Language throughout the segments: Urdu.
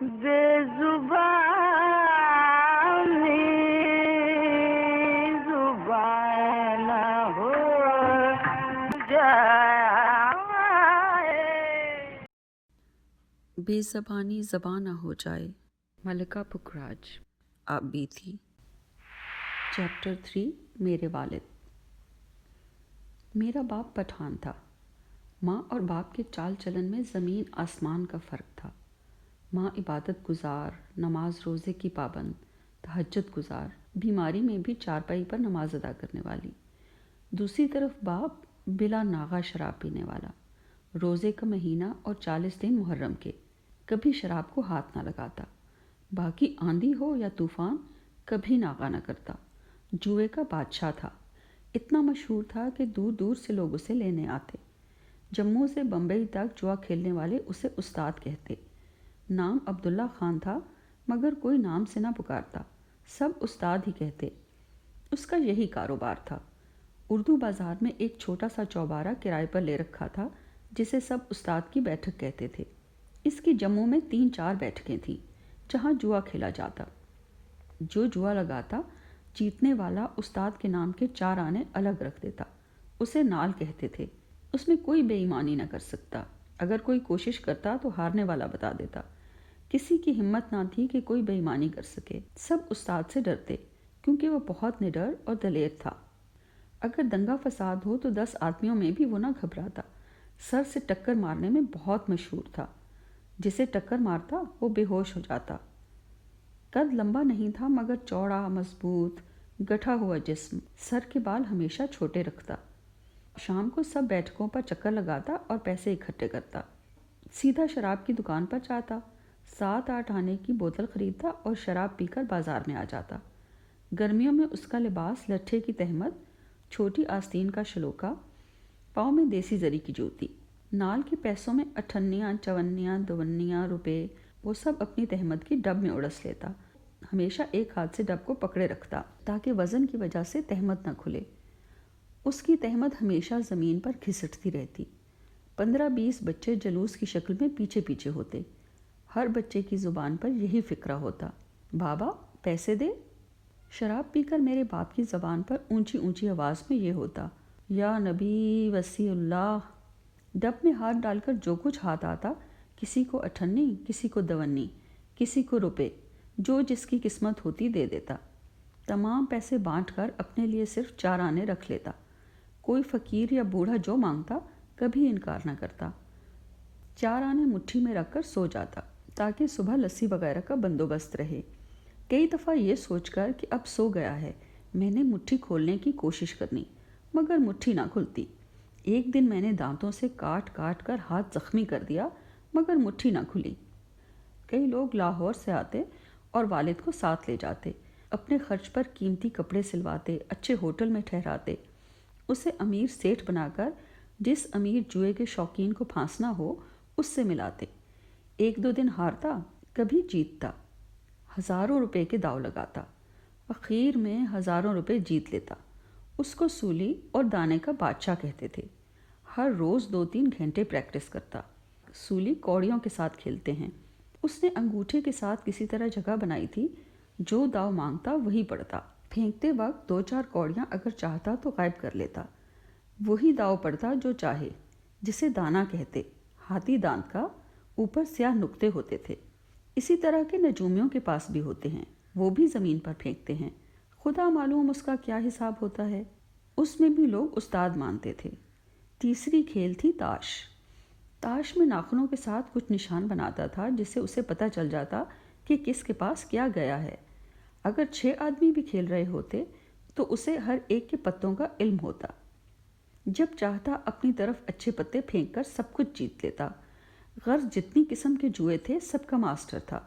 بے زبانی زبان نہ ہو جائے، بے زبانی زباں نہ ہو جائے، ملکہ پکراج۔ آپ بھی تھی۔ چیپٹر 3 میرے والد۔ میرا باپ پٹھان تھا۔ ماں اور باپ کے چال چلن میں زمین آسمان کا فرق تھا۔ ماں عبادت گزار، نماز روزے کی پابند، تہجد گزار، بیماری میں بھی چارپائی پر نماز ادا کرنے والی۔ دوسری طرف باپ بلا ناغہ شراب پینے والا، روزے کا مہینہ اور 40 دن محرم کے، کبھی شراب کو ہاتھ نہ لگاتا، باقی آندھی ہو یا طوفان کبھی ناغہ نہ کرتا۔ جوئے کا بادشاہ تھا، اتنا مشہور تھا کہ دور دور سے لوگ اسے لینے آتے۔ جموں سے بمبئی تک جوا کھیلنے والے اسے استاد کہتے۔ نام عبداللہ خان تھا، مگر کوئی نام سے نہ پکارتا، سب استاد ہی کہتے۔ اس کا یہی کاروبار تھا۔ اردو بازار میں ایک چھوٹا سا چوبارہ کرائے پر لے رکھا تھا، جسے سب استاد کی بیٹھک کہتے تھے۔ اس کی جموں میں 3-4 بیٹھکیں تھیں جہاں جوا کھیلا جاتا۔ جو جوا لگاتا، جیتنے والا استاد کے نام کے 4 آنے الگ رکھ دیتا۔ اسے نال کہتے تھے۔ اس میں کوئی بے ایمانی نہ کر سکتا، اگر کوئی کوشش کرتا تو ہارنے والا بتا دیتا۔ کسی کی ہمت نہ تھی کہ کوئی بے ایمانی کر سکے۔ سب استاد سے ڈرتے، کیونکہ وہ بہت نڈر اور دلیر تھا۔ اگر دنگا فساد ہو تو 10 آدمیوں میں بھی وہ نہ گھبراتا۔ سر سے ٹکر مارنے میں بہت مشہور تھا۔ جسے ٹکر مارتا وہ بے ہوش ہو جاتا۔ قد لمبا نہیں تھا، مگر چوڑا، مضبوط، گٹھا ہوا جسم، سر کے بال ہمیشہ چھوٹے رکھتا۔ شام کو سب بیٹھکوں پر چکر لگاتا اور پیسے اکٹھے کرتا۔ سیدھا شراب کی دکان پر جاتا، 7-8 آنے کی بوتل خریدتا اور شراب پی کر بازار میں آ جاتا۔ گرمیوں میں اس کا لباس لٹھے کی تہمت، چھوٹی آستین کا شلوکا، پاؤں میں دیسی زری کی جوتی۔ نال کے پیسوں میں 58 54 52 روپے وہ سب اپنی تہمت کی ڈب میں اڑس لیتا۔ ہمیشہ ایک ہاتھ سے ڈب کو پکڑے رکھتا تاکہ وزن کی وجہ سے تہمت نہ کھلے۔ اس کی تہمت ہمیشہ زمین پر گھسٹتی رہتی۔ 15-20 بچے جلوس کی شکل میں پیچھے پیچھے ہوتے۔ ہر بچے کی زبان پر یہی فقرہ ہوتا، بابا پیسے دے۔ شراب پی کر میرے باپ کی زبان پر اونچی اونچی آواز میں یہ ہوتا، یا نبی وصی اللہ۔ ڈب میں ہاتھ ڈال کر جو کچھ ہاتھ آتا، کسی کو 58، کسی کو 52، کسی کو روپے، جو جس کی قسمت ہوتی دے دیتا۔ تمام پیسے بانٹ کر اپنے لیے صرف 4 آنے رکھ لیتا۔ کوئی فقیر یا بوڑھا جو مانگتا کبھی انکار نہ کرتا۔ 4 آنے مٹھی میں رکھ کر سو جاتا تاکہ صبح لسی وغیرہ کا بندوبست رہے۔ کئی دفعہ یہ سوچ کر کہ اب سو گیا ہے، میں نے مٹھی کھولنے کی کوشش کرنی، مگر مٹھی نہ کھلتی۔ ایک دن میں نے دانتوں سے کاٹ کاٹ کر ہاتھ زخمی کر دیا، مگر مٹھی نہ کھلی۔ کئی لوگ لاہور سے آتے اور والد کو ساتھ لے جاتے، اپنے خرچ پر قیمتی کپڑے سلواتے، اچھے ہوٹل میں ٹھہراتے، اسے امیر سیٹھ بنا کر جس امیر جوئے کے شوقین کو پھانسنا ہو اس سے ملاتے۔ 1-2 دن ہارتا، کبھی جیتتا، ہزاروں روپے کے داؤ لگاتا، اخیر میں ہزاروں روپے جیت لیتا۔ اس کو سولی اور دانے کا بادشاہ کہتے تھے۔ ہر روز 2-3 گھنٹے پریکٹس کرتا۔ سولی کوڑیوں کے ساتھ کھیلتے ہیں۔ اس نے انگوٹھے کے ساتھ کسی طرح جگہ بنائی تھی، جو داؤ مانگتا وہی پڑتا۔ پھینکتے وقت 2-4 کوڑیاں اگر چاہتا تو غائب کر لیتا، وہی داؤ پڑتا جو چاہے، جسے دانا کہتے۔ ہاتھی دانت کا، اوپر سیاہ نقطے ہوتے تھے۔ اسی طرح کے نجومیوں کے پاس بھی ہوتے ہیں، وہ بھی زمین پر پھینکتے ہیں، خدا معلوم اس کا کیا حساب ہوتا ہے۔ اس میں بھی لوگ استاد مانتے تھے۔ تیسری کھیل تھی تاش۔ تاش میں ناخنوں کے ساتھ کچھ نشان بناتا تھا، جس سے اسے پتہ چل جاتا کہ کس کے پاس کیا گیا ہے۔ اگر 6 آدمی بھی کھیل رہے ہوتے تو اسے ہر ایک کے پتوں کا علم ہوتا۔ جب چاہتا اپنی طرف اچھے پتے پھینک کر سب کچھ جیت لیتا۔ غرض جتنی قسم کے جوئے تھے سب کا ماسٹر تھا۔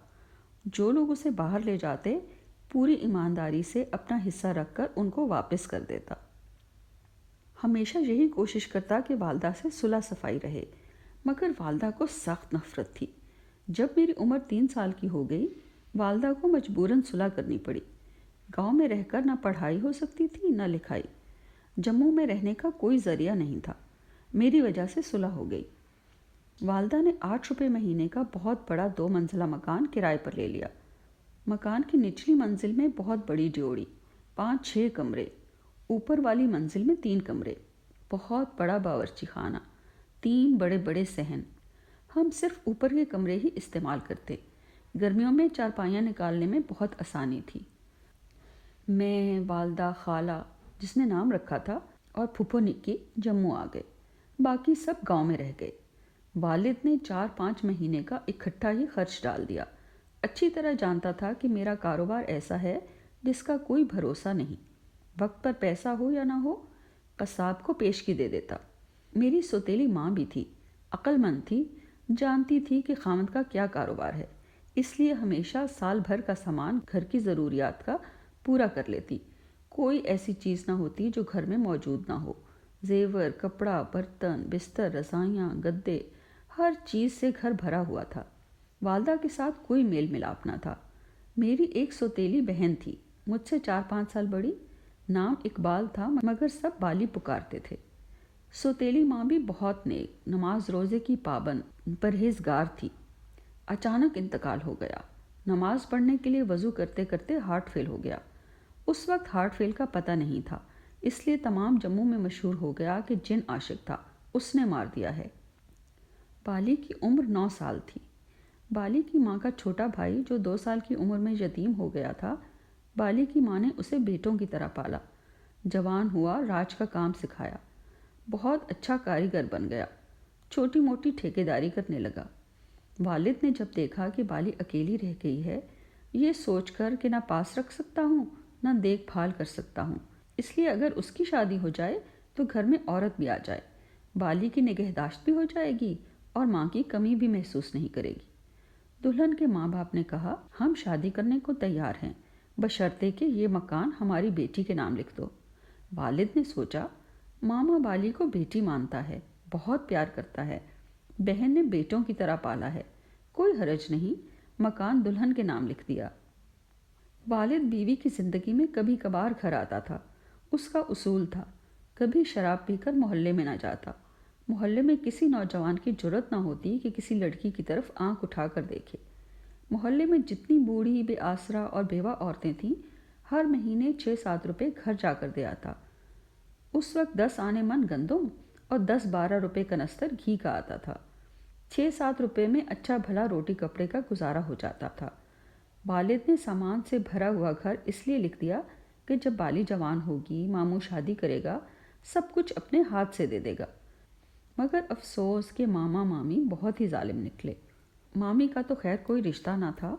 جو لوگ اسے باہر لے جاتے پوری ایمانداری سے اپنا حصہ رکھ کر ان کو واپس کر دیتا۔ ہمیشہ یہی کوشش کرتا کہ والدہ سے صلح صفائی رہے، مگر والدہ کو سخت نفرت تھی۔ جب میری عمر 3 سال کی ہو گئی، والدہ کو مجبوراً صلح کرنی پڑی۔ گاؤں میں رہ کر نہ پڑھائی ہو سکتی تھی نہ لکھائی، جموں میں رہنے کا کوئی ذریعہ نہیں تھا، میری وجہ سے صلح ہو گئی۔ والدہ نے 8 روپے مہینے کا بہت بڑا 2 منزلہ مکان کرائے پر لے لیا۔ مکان کی نچلی منزل میں بہت بڑی ڈیوڑی، 5-6 کمرے، اوپر والی منزل میں 3 کمرے، بہت بڑا باورچی خانہ، 3 بڑے بڑے صحن۔ ہم صرف اوپر کے کمرے ہی استعمال کرتے۔ گرمیوں میں چارپائیاں نکالنے میں بہت آسانی تھی۔ میں، والدہ، خالہ جس نے نام رکھا تھا، اور پھپھو نکی جموں آ گئے۔ باقی سب گاؤں میں رہ گئے۔ والد نے 4-5 مہینے کا اکٹھا ہی خرچ ڈال دیا۔ اچھی طرح جانتا تھا کہ میرا کاروبار ایسا ہے جس کا کوئی بھروسہ نہیں، وقت پر پیسہ ہو یا نہ ہو قصاب کو پیشگی دے دیتا۔ میری سوتیلی ماں بھی تھی، عقل مند تھی، جانتی تھی کہ خاوند کا کیا کاروبار ہے، اس لیے ہمیشہ سال بھر کا سامان گھر کی ضروریات کا پورا کر لیتی۔ کوئی ایسی چیز نہ ہوتی جو گھر میں موجود نہ ہو۔ زیور، کپڑا، برتن، بستر، رضائیاں، گدے، ہر چیز سے گھر بھرا ہوا تھا۔ والدہ کے ساتھ کوئی میل ملاپ نہ تھا۔ میری ایک سوتیلی بہن تھی، مجھ سے 4-5 سال بڑی، نام اقبال تھا، مگر سب بالی پکارتے تھے۔ سوتیلی ماں بھی بہت نیک، نماز روزے کی پابند، پرہیزگار تھی۔ اچانک انتقال ہو گیا۔ نماز پڑھنے کے لیے وضو کرتے کرتے ہارٹ فیل ہو گیا۔ اس وقت ہارٹ فیل کا پتہ نہیں تھا، اس لیے تمام جموں میں مشہور ہو گیا کہ جن عاشق تھا، اس نے مار دیا ہے۔ بالی کی عمر 9 سال تھی۔ بالی کی ماں کا چھوٹا بھائی جو 2 سال کی عمر میں یتیم ہو گیا تھا، بالی کی ماں نے اسے بیٹوں کی طرح پالا۔ جوان ہوا، راج کا کام سکھایا، بہت اچھا کاریگر بن گیا، چھوٹی موٹی ٹھیکیداری کرنے لگا۔ والد نے جب دیکھا کہ بالی اکیلی رہ گئی ہے، یہ سوچ کر کہ نہ پاس رکھ سکتا ہوں نہ دیکھ بھال کر سکتا ہوں، اس لیے اگر اس کی شادی ہو جائے تو گھر میں عورت بھی آ جائے، بالی کی نگہداشت بھی ہو جائے گی اور ماں کی کمی بھی محسوس نہیں کرے گی۔ دلہن کے ماں باپ نے کہا، ہم شادی کرنے کو تیار ہیں، بشرطے کہ یہ مکان ہماری بیٹی کے نام لکھ دو۔ والد نے سوچا، ماما بالی کو بیٹی مانتا ہے، بہت پیار کرتا ہے، بہن نے بیٹوں کی طرح پالا ہے، کوئی حرج نہیں، مکان دلہن کے نام لکھ دیا۔ والد بیوی کی زندگی میں کبھی کبھار گھر آتا تھا۔ اس کا اصول تھا، کبھی شراب پی کر محلے میں نہ جاتا۔ محلے میں کسی نوجوان کی جرأت نہ ہوتی کہ کسی لڑکی کی طرف آنکھ اٹھا کر دیکھے۔ محلے میں جتنی بوڑھی، بے آسرا اور بیوہ عورتیں تھیں، ہر مہینے 6-7 روپے گھر جا کر دے آتا۔ اس وقت 10 آنے من گندم اور 10-12 روپے کنستر گھی کا آتا تھا۔ 6-7 روپے میں اچھا بھلا روٹی کپڑے کا گزارا ہو جاتا تھا۔ والد نے سامان سے بھرا ہوا گھر اس لیے لکھ دیا کہ جب بالی جوان ہوگی، ماموں شادی کرے گا، سب کچھ اپنے ہاتھ سے دے دے گا۔ مگر افسوس کہ ماما مامی بہت ہی ظالم نکلے۔ مامی کا تو خیر کوئی رشتہ نہ تھا،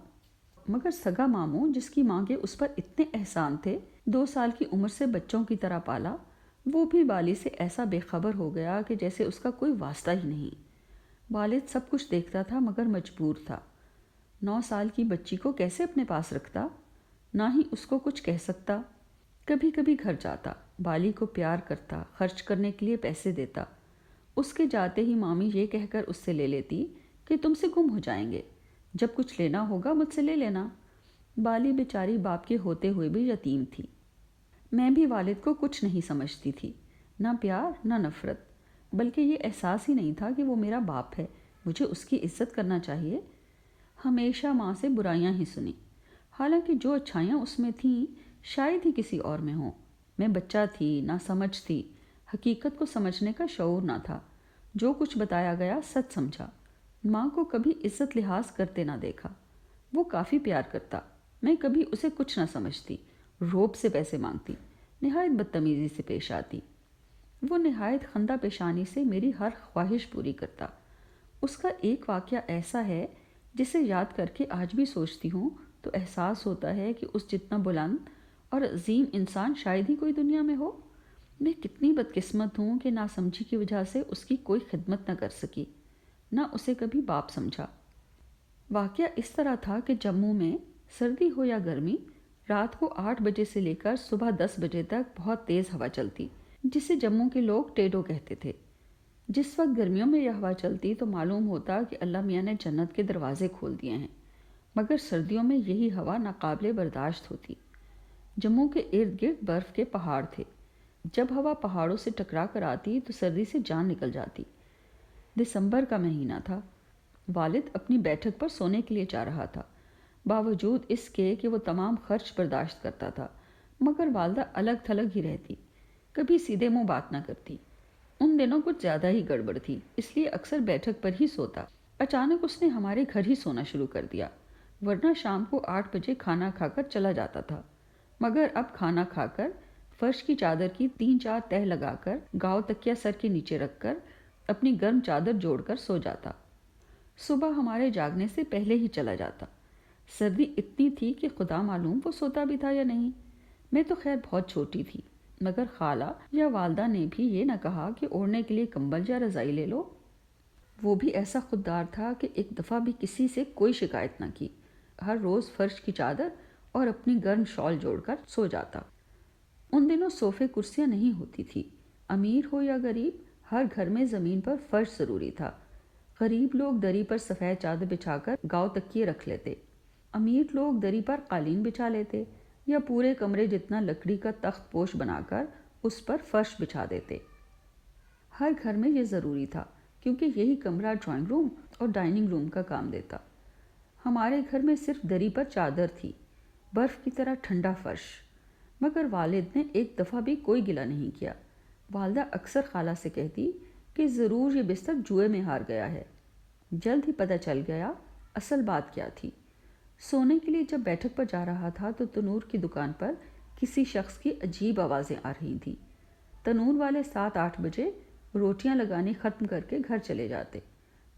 مگر سگا ماموں جس کی ماں کے اس پر اتنے احسان تھے، 2 سال کی عمر سے بچوں کی طرح پالا، وہ بھی بالی سے ایسا بے خبر ہو گیا کہ جیسے اس کا کوئی واسطہ ہی نہیں۔ والد سب کچھ دیکھتا تھا مگر مجبور تھا۔ 9 سال کی بچی کو کیسے اپنے پاس رکھتا، نہ ہی اس کو کچھ کہہ سکتا۔ کبھی کبھی گھر جاتا، بالی کو پیار کرتا، خرچ کرنے کے لیے پیسے دیتا۔ اس کے جاتے ہی مامی یہ کہہ کر اس سے لے لیتی کہ تم سے گم ہو جائیں گے، جب کچھ لینا ہوگا مجھ سے لے لینا۔ بالی بیچاری باپ کے ہوتے ہوئے بھی یتیم تھی۔ میں بھی والد کو کچھ نہیں سمجھتی تھی، نہ پیار نہ نفرت، بلکہ یہ احساس ہی نہیں تھا کہ وہ میرا باپ ہے، مجھے اس کی عزت کرنا چاہیے۔ ہمیشہ ماں سے برائیاں ہی سنی، حالانکہ جو اچھائیاں اس میں تھیں شاید ہی کسی اور میں ہوں۔ میں بچہ تھی، نہ سمجھ تھی، حقیقت کو سمجھنے کا شعور نہ تھا۔ جو کچھ بتایا گیا سچ سمجھا۔ ماں کو کبھی عزت لحاظ کرتے نہ دیکھا۔ وہ کافی پیار کرتا، میں کبھی اسے کچھ نہ سمجھتی، روب سے پیسے مانگتی، نہایت بدتمیزی سے پیش آتی۔ وہ نہایت خندہ پیشانی سے میری ہر خواہش پوری کرتا۔ اس کا ایک واقعہ ایسا ہے جسے یاد کر کے آج بھی سوچتی ہوں تو احساس ہوتا ہے کہ اس جتنا بلند اور عظیم انسان شاید ہی کوئی دنیا میں ہو۔ میں کتنی بدقسمت ہوں کہ ناسمجھی کی وجہ سے اس کی کوئی خدمت نہ کر سکی، نہ اسے کبھی باپ سمجھا۔ واقعہ اس طرح تھا کہ جموں میں سردی ہو یا گرمی، رات کو 8 بجے سے لے کر صبح 10 بجے تک بہت تیز ہوا چلتی، جسے جموں کے لوگ ٹیڈو کہتے تھے۔ جس وقت گرمیوں میں یہ ہوا چلتی تو معلوم ہوتا کہ اللہ میاں نے جنت کے دروازے کھول دیے ہیں، مگر سردیوں میں یہی ہوا ناقابل برداشت ہوتی۔ جموں کے ارد گرد برف کے پہاڑ تھے۔ جب ہوا پہاڑوں سے ٹکرا کر آتی تو سردی سے جان نکل جاتی۔ دسمبر کا مہینہ تھا۔ والد اپنی بیٹھک پر سونے کے لیے جا رہا تھا، باوجود اس کے کہ وہ تمام خرچ برداشت کرتا تھا، مگر والدہ الگ تھلگ ہی رہتی، کبھی سیدھے منہ بات نہ کرتی۔ ان دنوں کچھ زیادہ ہی گڑبڑ تھی، اس لیے اکثر بیٹھک پر ہی سوتا۔ اچانک اس نے ہمارے گھر ہی سونا شروع کر دیا، ورنہ شام کو 8 بجے کھانا کھا کر چلا جاتا تھا، مگر اب کھانا کھا کر فرش کی چادر کی 3-4 تہہ لگا کر، گاؤ تکیا سر کے نیچے رکھ کر، اپنی گرم چادر جوڑ کر سو جاتا۔ صبح ہمارے جاگنے سے پہلے ہی چلا جاتا۔ سردی اتنی تھی کہ خدا معلوم وہ سوتا بھی تھا یا نہیں۔ میں تو خیر بہت چھوٹی تھی، مگر خالہ یا والدہ نے بھی یہ نہ کہا کہ اوڑھنے کے لیے کمبل یا رضائی لے لو۔ وہ بھی ایسا خوددار تھا کہ ایک دفعہ بھی کسی سے کوئی شکایت نہ کی، ہر روز فرش کی چادر اور اپنی گرم شال جوڑ کر سو جاتا۔ ان دنوں صوفے کرسیاں نہیں ہوتی تھی، امیر ہو یا غریب، ہر گھر میں زمین پر فرش ضروری تھا۔ غریب لوگ دری پر سفید چادر بچھا کر گاؤ تکیے رکھ لیتے، امیر لوگ دری پر قالین بچھا لیتے یا پورے کمرے جتنا لکڑی کا تخت پوش بنا کر اس پر فرش بچھا دیتے۔ ہر گھر میں یہ ضروری تھا، کیونکہ یہی کمرہ ڈرائنگ روم اور ڈائننگ روم کا کام دیتا۔ ہمارے گھر میں صرف دری پر چادر تھی، برف کی طرح ٹھنڈا فرش، مگر والد نے ایک دفعہ بھی کوئی گلہ نہیں کیا۔ والدہ اکثر خالہ سے کہتی کہ ضرور یہ بستر جوئے میں ہار گیا ہے۔ جلد ہی پتہ چل گیا اصل بات کیا تھی۔ سونے کے لیے جب بیٹھک پر جا رہا تھا تو تنور کی دکان پر کسی شخص کی عجیب آوازیں آ رہی تھیں۔ تنور والے 7-8 بجے روٹیاں لگانی ختم کر کے گھر چلے جاتے۔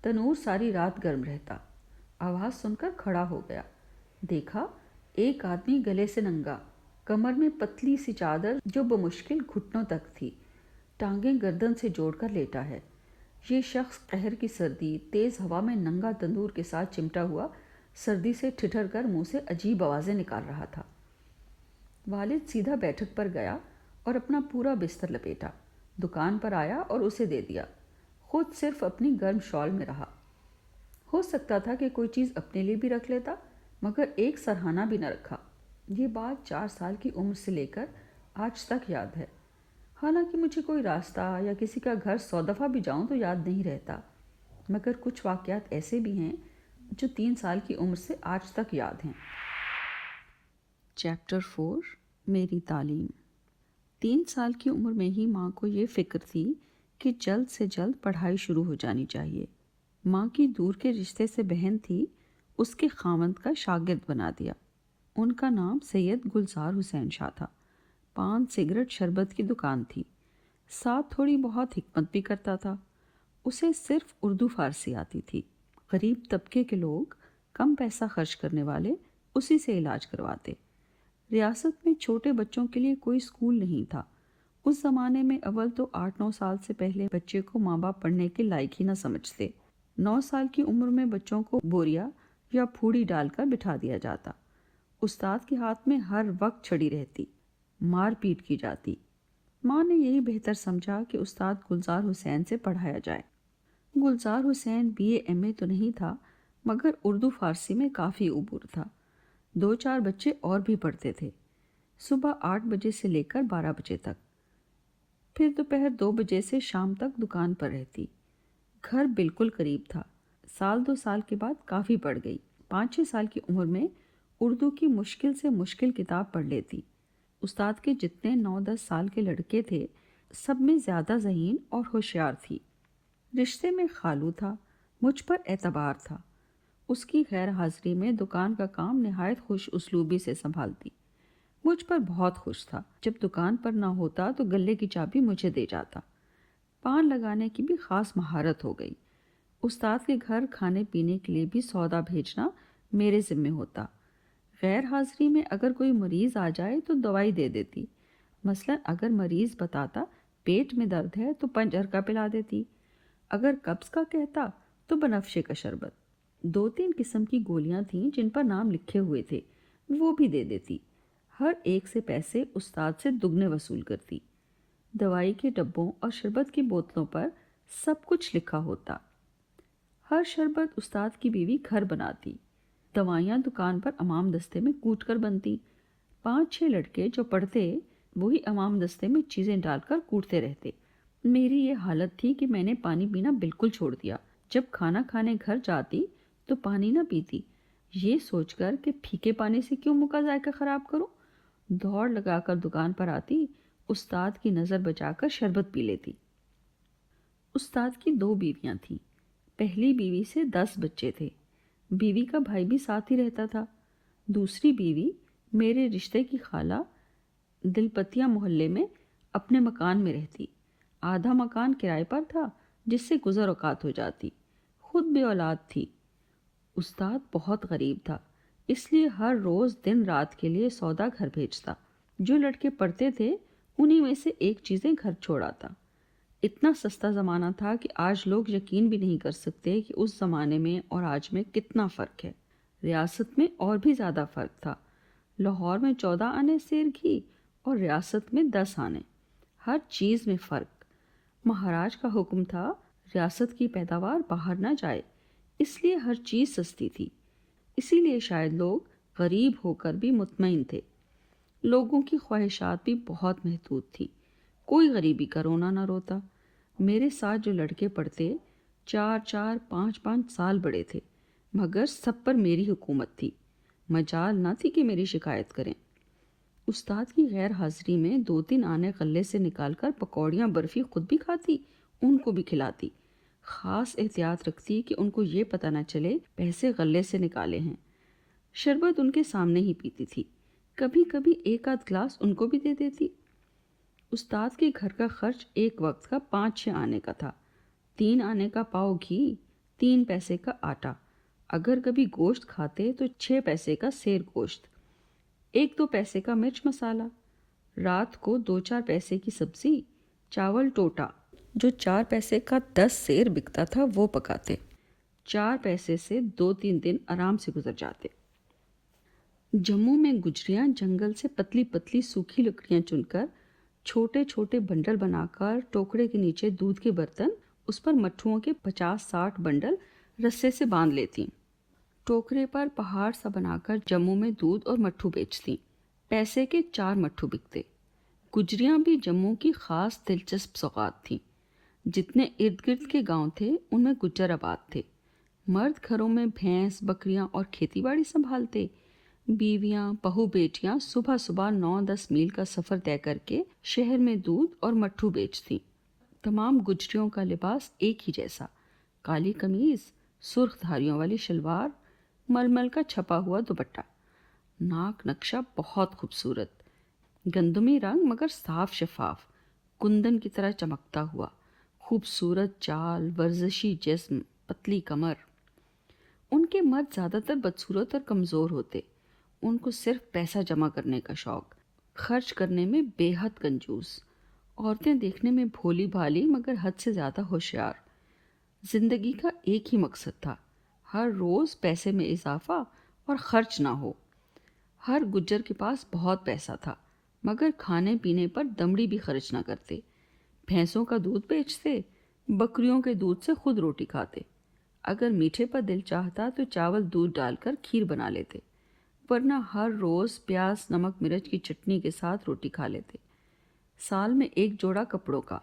تنور ساری رات گرم رہتا۔ آواز سن کر کھڑا ہو گیا، دیکھا ایک آدمی گلے سے ننگا، کمر میں پتلی سی چادر جو بمشکل گھٹنوں تک تھی، ٹانگیں گردن سے جوڑ کر لیٹا ہے۔ یہ شخص قہر کی سردی، تیز ہوا میں ننگا تندور کے ساتھ چمٹا ہوا، سردی سے ٹھٹر کر منہ سے عجیب آوازیں نکال رہا تھا۔ والد سیدھا بیٹھک پر گیا اور اپنا پورا بستر لپیٹا، دکان پر آیا اور اسے دے دیا، خود صرف اپنی گرم شال میں رہا۔ ہو سکتا تھا کہ کوئی چیز اپنے لیے بھی رکھ لیتا، مگر ایک سرہانہ بھی نہ رکھا۔ یہ بات 4 سال کی عمر سے لے کر آج تک یاد ہے، حالانکہ مجھے کوئی راستہ یا کسی کا گھر 100 دفعہ بھی جاؤں تو یاد نہیں رہتا، مگر کچھ واقعات ایسے بھی ہیں جو 3 سال کی عمر سے آج تک یاد ہیں۔ چیپٹر 4 میری تعلیم۔ 3 سال کی عمر میں ہی ماں کو یہ فکر تھی کہ جلد سے جلد پڑھائی شروع ہو جانی چاہیے۔ ماں کی دور کے رشتے سے بہن تھی، اس کے خاوند کا شاگرد بنا دیا۔ ان کا نام سید گلزار حسین شاہ تھا۔ پان، سگریٹ، شربت کی دکان تھی، ساتھ تھوڑی بہت حکمت بھی کرتا تھا۔ اسے صرف اردو فارسی آتی تھی۔ غریب طبقے کے لوگ، کم پیسہ خرچ کرنے والے، اسی سے علاج کرواتے۔ ریاست میں چھوٹے بچوں کے لیے کوئی اسکول نہیں تھا۔ اس زمانے میں اول تو 8-9 سال سے پہلے بچے کو ماں باپ پڑھنے کے لائق ہی نہ سمجھتے۔ 9 سال کی عمر میں بچوں کو بوریا یا پھوڑی ڈال کر بٹھا دیا جاتا۔ استاد کے ہاتھ میں ہر وقت چھڑی رہتی، مار پیٹ کی جاتی۔ ماں نے یہی بہتر سمجھا کہ استاد گلزار حسین سے پڑھایا جائے۔ گلزار حسین BA MA تو نہیں تھا، مگر اردو فارسی میں کافی عبور تھا۔ 2-4 بچے اور بھی پڑھتے تھے، صبح 8 بجے سے لے کر 12 بجے تک، پھر دوپہر 2 بجے سے شام تک دکان پر رہتی۔ گھر بالکل قریب تھا۔ 1-2 سال کے بعد کافی پڑھ گئی۔ 5-6 سال کی عمر میں اردو کی مشکل سے مشکل کتاب پڑھ لیتی۔ استاد کے جتنے 9-10 سال کے لڑکے تھے، سب میں زیادہ ذہین اور ہوشیار تھی۔ رشتے میں خالو تھا، مجھ پر اعتبار تھا۔ اس کی غیر حاضری میں دکان کا کام نہایت خوش اسلوبی سے سنبھالتی۔ مجھ پر بہت خوش تھا۔ جب دکان پر نہ ہوتا تو گلے کی چابی مجھے دے جاتا۔ پان لگانے کی بھی خاص مہارت ہو گئی۔ استاد کے گھر کھانے پینے کے لیے بھی سودا بھیجنا میرے ذمے ہوتا۔ غیر حاضری میں اگر کوئی مریض آ جائے تو دوائی دے دیتی۔ مثلا اگر مریض بتاتا پیٹ میں درد ہے تو پنجر کا پلا دیتی، اگر قبض کا کہتا تو بنفشے کا شربت۔ 2-3 قسم کی گولیاں تھیں جن پر نام لکھے ہوئے تھے، وہ بھی دے دیتی۔ ہر ایک سے پیسے استاد سے دگنے وصول کرتی۔ دوائی کے ڈبوں اور شربت کی بوتلوں پر سب کچھ لکھا ہوتا۔ ہر شربت استاد کی بیوی گھر بناتی۔ دوائیاں دکان پر امام دستے میں کوٹ کر بنتی۔ 5-6 لڑکے جو پڑھتے وہی امام دستے میں چیزیں ڈال کر کوٹتے رہتے۔ میری یہ حالت تھی کہ میں نے پانی پینا بالکل چھوڑ دیا۔ جب کھانا کھانے گھر جاتی تو پانی نہ پیتی، یہ سوچ کر کہ پھیکے پانی سے کیوں منہ کا ذائقہ خراب کروں۔ دوڑ لگا کر دکان پر آتی، استاد کی نظر بچا کر شربت پی لیتی۔ استاد کی 2 بیویاں تھیں۔ پہلی بیوی سے 10 بچے تھے۔ بیوی کا بھائی بھی ساتھ ہی رہتا تھا۔ دوسری بیوی میرے رشتے کی خالہ دلپتیا محلے میں اپنے مکان میں رہتی۔ آدھا مکان کرائے پر تھا جس سے گزر اوقات ہو جاتی۔ خود بے اولاد تھی۔ استاد بہت غریب تھا، اس لیے ہر روز دن رات کے لیے سودا گھر بھیجتا۔ جو لڑکے پڑھتے تھے انہی میں سے ایک چیزیں گھر چھوڑ آتا۔ اتنا سستا زمانہ تھا کہ آج لوگ یقین بھی نہیں کر سکتے کہ اس زمانے میں اور آج میں کتنا فرق ہے۔ ریاست میں اور بھی زیادہ فرق تھا۔ لاہور میں 14 آنے سیر گھی اور ریاست میں 10 آنے۔ ہر چیز میں فرق۔ مہاراج کا حکم تھا ریاست کی پیداوار باہر نہ جائے، اس لیے ہر چیز سستی تھی۔ اسی لیے شاید لوگ غریب ہو کر بھی مطمئن تھے۔ لوگوں کی خواہشات بھی بہت محدود تھی۔ کوئی غریبی کا رونا نہ روتا۔ میرے ساتھ جو لڑکے پڑھتے 4 5 سال بڑے تھے، مگر سب پر میری حکومت تھی۔ مجال نہ تھی کہ میری شکایت کریں۔ استاد کی غیر حاضری میں 2-3 آنے غلے سے نکال کر پکوڑیاں برفی خود بھی کھاتی، ان کو بھی کھلاتی۔ خاص احتیاط رکھتی کہ ان کو یہ پتہ نہ چلے پیسے غلے سے نکالے ہیں۔ شربت ان کے سامنے ہی پیتی تھی۔ کبھی کبھی 1 آدھ گلاس ان کو بھی دے دیتی۔ استاد کے گھر کا خرچ ایک وقت کا 5-6 آنے کا تھا۔ 3 آنے کا پاؤ گھی، 3 پیسے کا آٹا، اگر کبھی گوشت کھاتے تو 6 پیسے کا سیر گوشت، 1-2 پیسے کا مرچ مسالہ، رات کو 2-4 پیسے کی سبزی، چاول ٹوٹا جو 4 پیسے کا 10 سیر بکتا تھا وہ پکاتے۔ 4 پیسے سے 2-3 دن آرام سے گزر جاتے۔ جموں میں گجریاں جنگل سے پتلی پتلی سوکھی لکڑیاں چن کر چھوٹے چھوٹے بنڈل بنا کر ٹوکرے کے نیچے دودھ کے برتن، اس پر مٹھوؤں کے 50-60 بنڈل رسے سے باندھ لیتی۔ ٹوکرے پر پہاڑ سا بنا کر جموں میں دودھ اور مٹھو بیچتی۔ پیسے کے 4 مٹھو بکتے۔ گجریاں بھی جموں کی خاص دلچسپ سوغات تھیں۔ جتنے ارد گرد کے گاؤں تھے ان میں گجر آباد تھے۔ مرد گھروں میں بھینس بکریاں اور کھیتی باڑی سنبھالتے۔ بیویاں بہو بیٹیاں صبح صبح 9-10 میل کا سفر طے کر کے شہر میں دودھ اور مٹھو بیچتی۔ تمام گجریوں کا لباس ایک ہی جیسا، کالی قمیض، سرخ دھاریوں والی شلوار، ململ کا چھپا ہوا دوپٹہ۔ ناک نقشہ بہت خوبصورت، گندمی رنگ مگر صاف شفاف، کندن کی طرح چمکتا ہوا، خوبصورت چال، ورزشی جسم، پتلی کمر۔ ان کے مرد زیادہ تر بدصورت اور کمزور ہوتے۔ ان کو صرف پیسہ جمع کرنے کا شوق، خرچ کرنے میں بے حد کنجوس۔ عورتیں دیکھنے میں بھولی بھالی مگر حد سے زیادہ ہوشیار۔ زندگی کا ایک ہی مقصد تھا، ہر روز پیسے میں اضافہ اور خرچ نہ ہو۔ ہر گجر کے پاس بہت پیسہ تھا مگر کھانے پینے پر دمڑی بھی خرچ نہ کرتے۔ بھینسوں کا دودھ بیچتے، بکریوں کے دودھ سے خود روٹی کھاتے۔ اگر میٹھے پر دل چاہتا تو چاول دودھ ڈال کر کھیر بنا لیتے، ورنہ ہر روز پیاز نمک مرچ کی چٹنی کے ساتھ روٹی کھا لیتے۔ سال میں 1 جوڑا کپڑوں کا،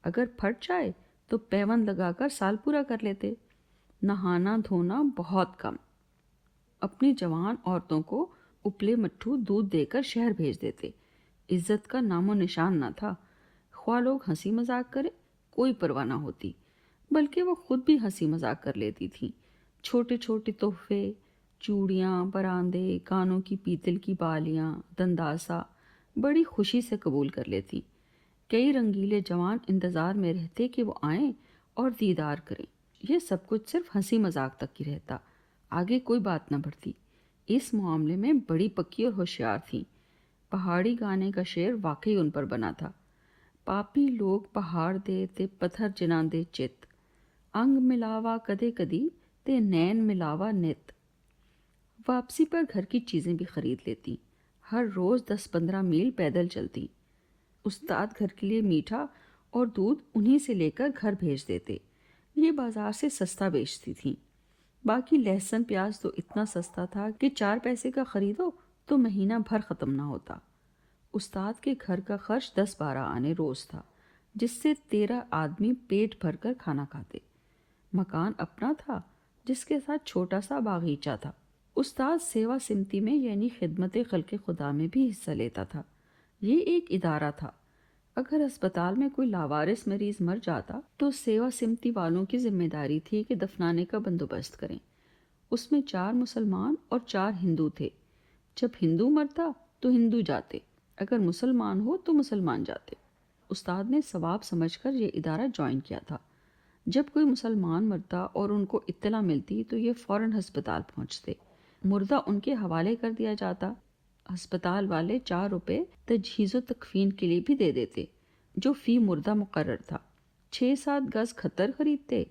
اگر پھٹ جائے تو پیوند لگا کر سال پورا کر لیتے۔ نہانا دھونا بہت کم۔ اپنی جوان عورتوں کو اپلے مٹھو دودھ دے کر شہر بھیج دیتے۔ عزت کا نام و نشان نہ تھا۔ خواہ لوگ ہنسی مذاق کرے کوئی پرواہ نہ ہوتی، بلکہ وہ خود بھی ہنسی مذاق کر لیتی تھیں۔ چھوٹے چھوٹے تحفے، چوڑیاں، براندے، کانوں کی پیتل کی بالیاں، دنداسا بڑی خوشی سے قبول کر لیتی۔ کئی رنگیلے جوان انتظار میں رہتے کہ وہ آئیں اور دیدار کریں۔ یہ سب کچھ صرف ہنسی مذاق تک ہی رہتا، آگے کوئی بات نہ بڑھتی۔ اس معاملے میں بڑی پکی اور ہوشیار تھیں۔ پہاڑی گانے کا شعر واقعی ان پر بنا تھا۔ پاپی لوگ پہاڑ دے تے پتھر جنان دے چت، انگ ملاوا کدے کدی تے نین ملاوا نت۔ واپسی پر گھر کی چیزیں بھی خرید لیتی، ہر روز 10-15 میل پیدل چلتی۔ استاد گھر کے لیے میٹھا اور دودھ انہی سے لے کر گھر بھیج دیتے، یہ بازار سے سستا بیچتی تھیں۔ باقی لہسن پیاز تو اتنا سستا تھا کہ 4 پیسے کا خریدو تو مہینہ بھر ختم نہ ہوتا۔ استاد کے گھر کا خرچ 10-12 آنے روز تھا، جس سے 13 آدمی پیٹ بھر کر کھانا کھاتے۔ مکان اپنا تھا جس کے ساتھ چھوٹا سا باغیچہ تھا۔ استاد سیوا سمتی میں یعنی خدمت خلق خدا میں بھی حصہ لیتا تھا۔ یہ ایک ادارہ تھا۔ اگر اسپتال میں کوئی لاوارث مریض مر جاتا تو سیوا سمتی والوں کی ذمہ داری تھی کہ دفنانے کا بندوبست کریں۔ اس میں 4 مسلمان اور 4 ہندو تھے۔ جب ہندو مرتا تو ہندو جاتے، اگر مسلمان ہو تو مسلمان جاتے۔ استاد نے ثواب سمجھ کر یہ ادارہ جوائن کیا تھا۔ جب کوئی مسلمان مرتا اور ان کو اطلاع ملتی تو یہ فوراً ہسپتال پہنچتے، مردہ ان کے حوالے کر دیا جاتا۔ ہسپتال والے 4 روپے تجہیز و تکفین کے لیے بھی دے دیتے، جو فی مردہ مقرر تھا۔ 6-7 گز کھتر خریدتے،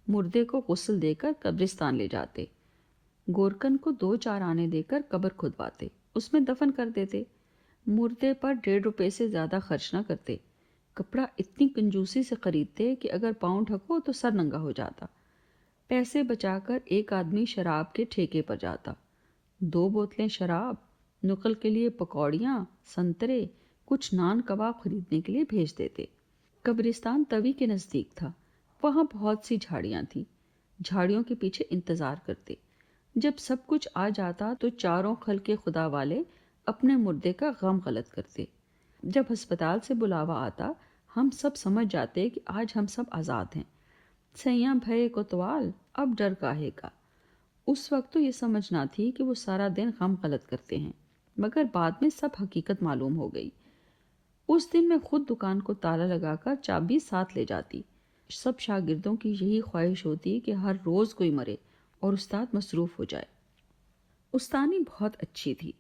مردے کو غسل دے کر قبرستان لے جاتے، گورکن کو 2-4 آنے دے کر قبر کھدواتے، اس میں دفن کر دیتے۔ مردے پر 1.5 روپے سے زیادہ خرچ نہ کرتے۔ کپڑا اتنی کنجوسی سے خریدتے کہ اگر پاؤں ڈھکو تو سر ننگا ہو جاتا۔ پیسے بچا کر ایک آدمی شراب کے ٹھیکے پر جاتا، 2 بوتلیں شراب، نقل کے لیے پکوڑیاں، سنترے، کچھ نان کباب خریدنے کے لیے بھیج دیتے۔ قبرستان توی کے نزدیک تھا، وہاں بہت سی جھاڑیاں تھیں، جھاڑیوں کے پیچھے انتظار کرتے۔ جب سب کچھ آ جاتا تو چاروں خلق خدا والے اپنے مردے کا غم غلط کرتے۔ جب ہسپتال سے بلاوا آتا ہم سب سمجھ جاتے کہ آج ہم سب آزاد ہیں۔ سیاں بھئے کوتوال اب ڈر کاہے کا۔ اس وقت تو یہ سمجھ نہ تھی کہ وہ سارا دن غم غلط کرتے ہیں، مگر بعد میں سب حقیقت معلوم ہو گئی۔ اس دن میں خود دکان کو تالا لگا کر چابی ساتھ لے جاتی۔ سب شاگردوں کی یہی خواہش ہوتی کہ ہر روز کوئی مرے اور استاد مصروف ہو جائے۔ استانی بہت اچھی تھی،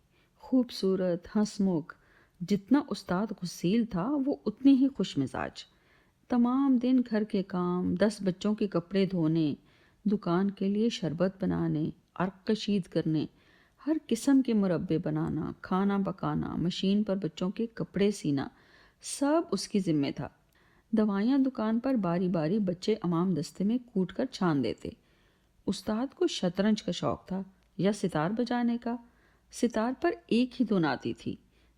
خوبصورت، ہنس مکھ۔ جتنا استاد غسیل تھا وہ اتنی ہی خوش مزاج۔ تمام دن گھر کے کام، 10 بچوں کے کپڑے دھونے، دکان کے لیے شربت بنانے، عرق کشید کرنے، ہر قسم کے مربے بنانا، کھانا پکانا، مشین پر بچوں کے کپڑے سینا، سب اس کی ذمہ تھا۔ دوائیاں دکان پر باری باری بچے امام دستے میں کوٹ کر چھان دیتے۔ استاد کو شطرنج کا شوق تھا یا ستار بجانے کا۔ ستار پر ایک ہی دھن آتی تھی،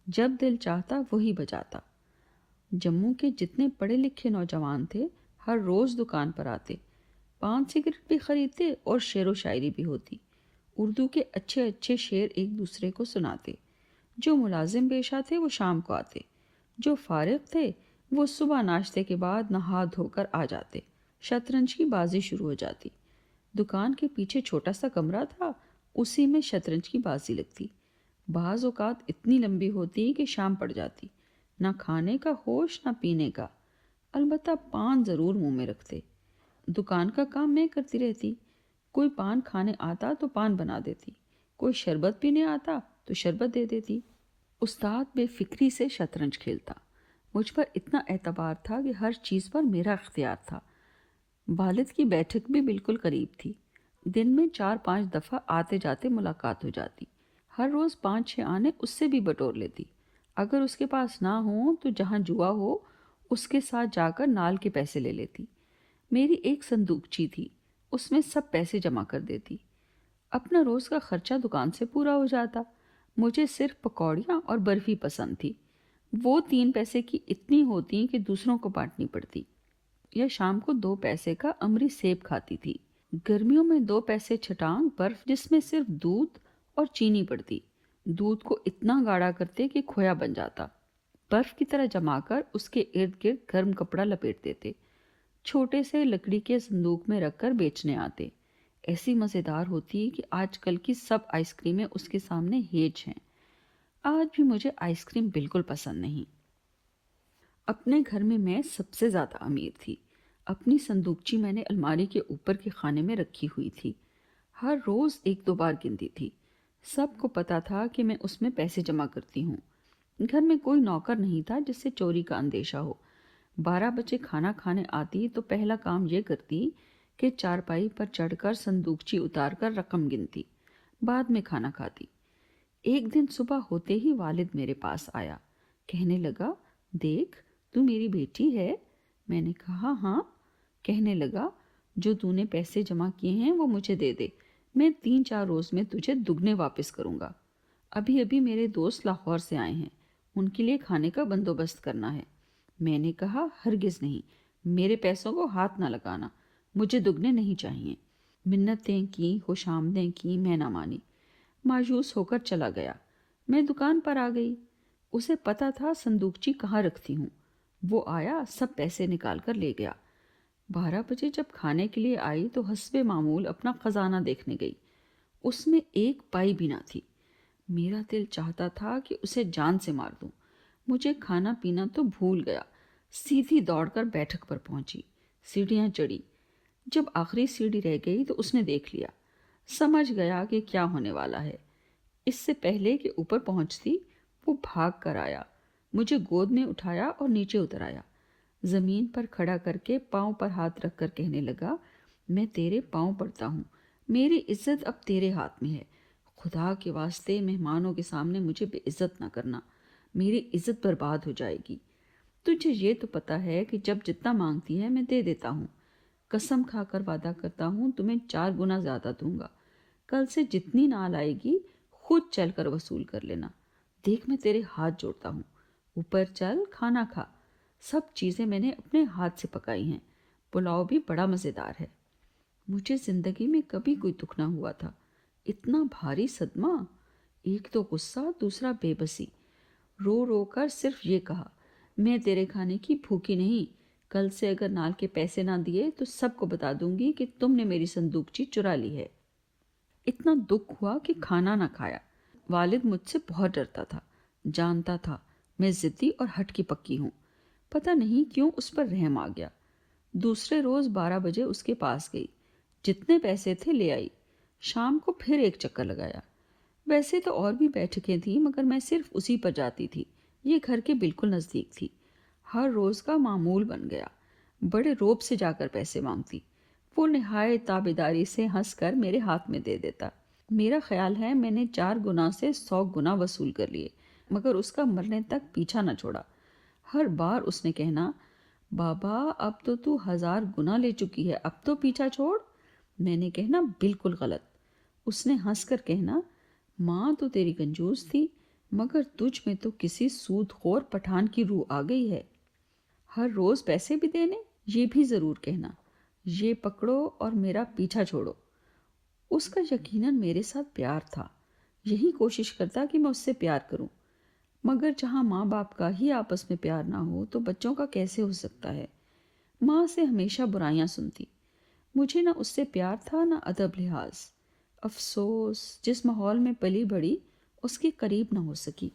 جب دل چاہتا وہی بجاتا۔ جموں کے جتنے پڑھے لکھے نوجوان تھے ہر روز دکان پر آتے، 5 سگریٹ بھی خریدتے اور شعر و شاعری بھی ہوتی۔ اردو کے اچھے اچھے شعر ایک دوسرے کو سناتے۔ جو ملازم پیشہ تھے وہ شام کو آتے، جو فارغ تھے وہ صبح ناشتے کے بعد نہا دھو کر آ جاتے۔ شطرنج کی بازی شروع ہو جاتی۔ دکان کے پیچھے چھوٹا سا کمرہ تھا، اسی میں شطرنج کی بازی لگتی۔ بعض اوقات اتنی لمبی ہوتی کہ شام پڑ جاتی، نہ کھانے کا ہوش نہ پینے کا، البتہ پان ضرور منہ میں رکھتے۔ دکان کا کام میں کرتی رہتی، کوئی پان کھانے آتا تو پان بنا دیتی، کوئی شربت پینے آتا تو شربت دے دیتی۔ استاد بے فکری سے شطرنج کھیلتا۔ مجھ پر اتنا اعتبار تھا کہ ہر چیز پر میرا اختیار تھا۔ والد کی بیٹھک بھی بالکل قریب تھی، دن میں 4-5 دفعہ آتے جاتے ملاقات ہو جاتی۔ ہر روز 5-6 آنے اس سے بھی بٹور لیتی۔ اگر اس کے پاس نہ ہوں تو جہاں جوا ہو اس کے ساتھ جا کر نال کے پیسے لے لیتی۔ میری ایک صندوقچی تھی، اس میں سب پیسے جمع کر دیتی۔ اپنا روز کا خرچہ دکان سے پورا ہو جاتا۔ مجھے صرف پکوڑیاں اور برفی پسند تھی، وہ 3 پیسے کی اتنی ہوتی کہ دوسروں کو بانٹنی پڑتی۔ یا شام کو 2 پیسے کا امری سیب کھاتی تھی۔ گرمیوں میں 2 پیسے چھٹانگ برف جس میں صرف دودھ اور چینی پڑتی۔ دودھ کو اتنا گاڑھا کرتے کہ کھویا بن جاتا، برف کی طرح جما کر اس کے ارد گرد گرم کپڑا لپیٹ دیتے، چھوٹے سے لکڑی کے صندوق میں رکھ کر بیچنے آتے۔ ایسی مزیدار ہوتی کہ آج کل کی سب آئس کریمیں اس کے سامنے ہیج ہیں۔ آج بھی مجھے آئس کریم بالکل پسند نہیں۔ اپنے گھر میں سب سے زیادہ امیر تھی۔ اپنی صندوقچی میں نے الماری کے اوپر کے خانے میں رکھی ہوئی تھی، ہر روز 1-2 بار گنتی تھی۔ سب کو پتا تھا کہ میں اس میں پیسے جمع کرتی ہوں۔ گھر میں کوئی نوکر نہیں تھا جس سے چوری کا اندیشہ ہو۔ 12 بجے کھانا کھانے آتی تو پہلا کام یہ کرتی کہ چارپائی پر چڑھ کر صندوقچی اتار کر رقم گنتی، بعد میں کھانا کھاتی۔ ایک دن صبح ہوتے ہی والد میرے پاس آیا، کہنے لگا، دیکھ تو میری بیٹی ہے؟ میں نے کہا ہاں۔ کہنے لگا، جو تو نے پیسے جمع کیے ہیں وہ مجھے دے دے، میں 3-4 روز میں تجھے دگنے واپس کروں گا۔ ابھی میرے دوست لاہور سے آئے ہیں، ان کے لیے کھانے کا بندوبست کرنا ہے۔ میں نے کہا ہرگز نہیں، میرے پیسوں کو ہاتھ نہ لگانا، مجھے دگنے نہیں چاہیے۔ منتیں کی، خوش آمدیں کی، میں نہ مانی۔ مایوس ہو کر چلا گیا۔ میں دکان پر آ گئی۔ اسے پتا تھا صندوقچی کہاں رکھتی ہوں۔ وہ آیا، سب پیسے نکال کر لے گیا۔ 12 بجے جب کھانے کے لیے آئی تو حسب معمول اپنا خزانہ دیکھنے گئی۔ اس میں 1 پائی بھی نہ تھی۔ میرا دل چاہتا تھا کہ اسے جان سے مار دوں۔ مجھے کھانا پینا تو بھول گیا۔ سیدھی دوڑ کر بیٹھک پر پہنچی، سیڑھیاں چڑھی۔ جب آخری سیڑھی رہ گئی تو اس نے دیکھ لیا۔ سمجھ گیا کہ کیا ہونے والا ہے۔ اس سے پہلے کہ اوپر پہنچتی وہ بھاگ کر آیا، مجھے گود میں اٹھایا اور نیچے اتر آیا۔ زمین پر کھڑا کر کے پاؤں پر ہاتھ رکھ کر کہنے لگا، میں تیرے پاؤں پڑتا ہوں، میری عزت اب تیرے ہاتھ میں ہے۔ خدا کے واسطے مہمانوں کے سامنے مجھے بے عزت نہ کرنا، میری عزت برباد ہو جائے گی۔ تجھے یہ تو پتا ہے کہ جب جتنا مانگتی ہے میں دے دیتا ہوں۔ قسم کھا کر وعدہ کرتا ہوں تمہیں 4 گنا زیادہ دوں گا۔ کل سے جتنی نال آئے گی خود چل کر وصول کر لینا۔ دیکھ میں تیرے ہاتھ جوڑتا ہوں، اوپر چل، کھانا کھا۔ سب چیزیں میں نے اپنے ہاتھ سے پکائی ہیں، پلاؤ بھی بڑا مزیدار ہے۔ مجھے زندگی میں کبھی کوئی دکھ نہ ہوا تھا۔ اتنا بھاری صدمہ، ایک تو غصہ، دوسرا بے بسی۔ رو رو کر صرف یہ کہا، میں تیرے کھانے کی بھوکی نہیں، کل سے اگر نال کے پیسے نہ دیے تو سب کو بتا دوں گی کہ تم نے میری صندوقچی چرا لی ہے۔ اتنا دکھ ہوا کہ کھانا نہ کھایا۔ والد مجھ سے بہت ڈرتا تھا، جانتا تھا میں ضدی اور ہٹ کی پکی ہوں۔ پتہ نہیں کیوں اس پر رحم آ گیا۔ دوسرے روز 12 بجے اس کے پاس گئی، جتنے پیسے تھے لے آئی۔ شام کو پھر ایک چکر لگایا۔ ویسے تو اور بھی بیٹھکیں تھیں مگر میں صرف اسی پر جاتی تھی، یہ گھر کے بالکل نزدیک تھی۔ ہر روز کا معمول بن گیا۔ بڑے روب سے جا کر پیسے مانگتی، وہ نہایت تابیداری سے ہنس کر میرے ہاتھ میں دے دیتا۔ میرا خیال ہے میں نے 4 گنا سے 100 گنا وصول کر لیے، مگر اس کا مرنے تک پیچھا نہ چھوڑا۔ ہر بار اس نے کہنا، بابا اب تو 1000 گنا لے چکی ہے، اب تو پیچھا چھوڑ۔ میں نے کہنا بالکل غلط۔ اس نے ہنس کر کہنا، ماں تو تیری کنجوس تھی، مگر تجھ میں تو کسی سود خور پٹھان کی روح آ گئی ہے۔ ہر روز پیسے بھی دینے، یہ بھی ضرور کہنا، یہ پکڑو اور میرا پیچھا چھوڑو۔ اس کا یقیناً میرے ساتھ پیار تھا، یہی کوشش کرتا کہ میں اس سے پیار کروں، مگر جہاں ماں باپ کا ہی آپس میں پیار نہ ہو تو بچوں کا کیسے ہو سکتا ہے۔ ماں سے ہمیشہ برائیاں سنتی، مجھے نہ اس سے پیار تھا نہ ادب لحاظ۔ افسوس، جس ماحول میں پلی بڑھی اس کے قریب نہ ہو سکی۔